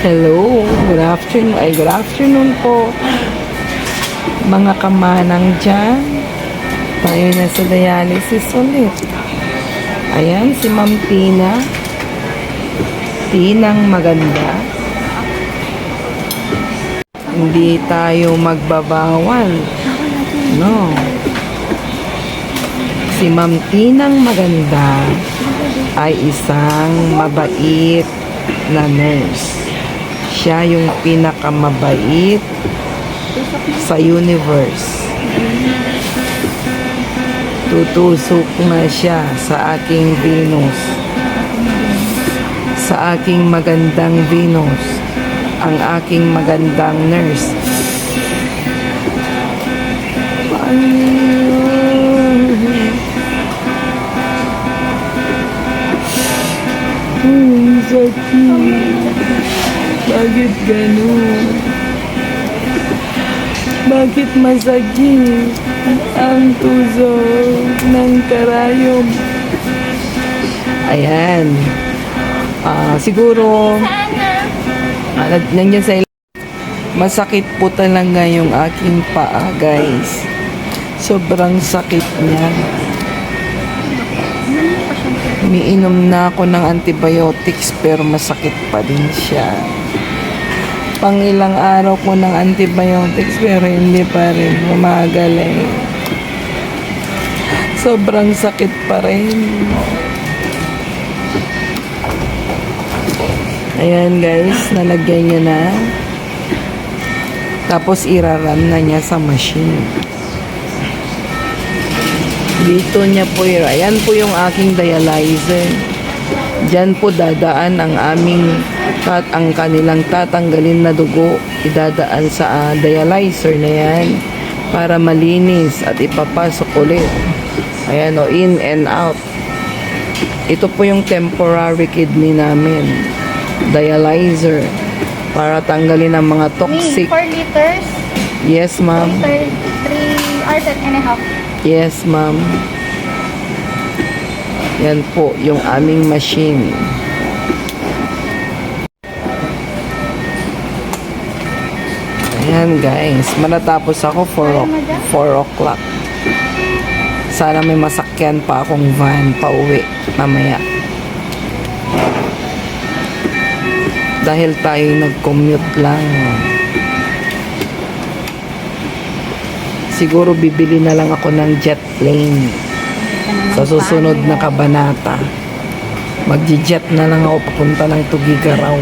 Hello, good afternoon po mga kamanang dyan. Tayo na sa dialysis ulit. Ayan, si Ma'am Tina. Tinang maganda. Hindi tayo magbabawal. No. Si Ma'am Tinang maganda ay isang mabait na nurse. Siya yung pinakamabait sa universe. Tutusok na siya sa aking Venus. Sa aking magandang Venus. Ang aking magandang nurse. Sakit. Bakit ganun? Bakit masakit ang tusok ng karayom? Ayan. Siguro nandiyan sa masakit po talaga yung aking paa, guys. Sobrang sakit niya. Umiinom na ako ng antibiotics pero masakit pa din siya. Pangilang araw ko ng antibiotics pero hindi pa rin gumagaling. Sobrang sakit pa rin. Ayan guys, nalagyan niya na. Tapos iraran na niya sa machine. Dito niya po, ayan po yung aking dialyzer. Diyan po dadaan ang ang kanilang tatanggalin na dugo. Idadaan sa dialyzer na yan para malinis at ipapasok ulit. Ayan o, in and out. Ito po yung temporary kidney namin. Dialyzer. Para tanggalin ang mga toxic. 4 liters? Yes, ma'am. 3 hours and a half. Yes, ma'am. Yan po yung aming machine. Ayan guys, matatapos ako 4 o'clock. Sana may masakyan pa akong van pauwi mamaya. Dahil tayo nag-commute lang. Siguro bibili na lang ako ng jet plane sa susunod na kabanata. Magji-jet na lang ako papunta ng Tugigaraw.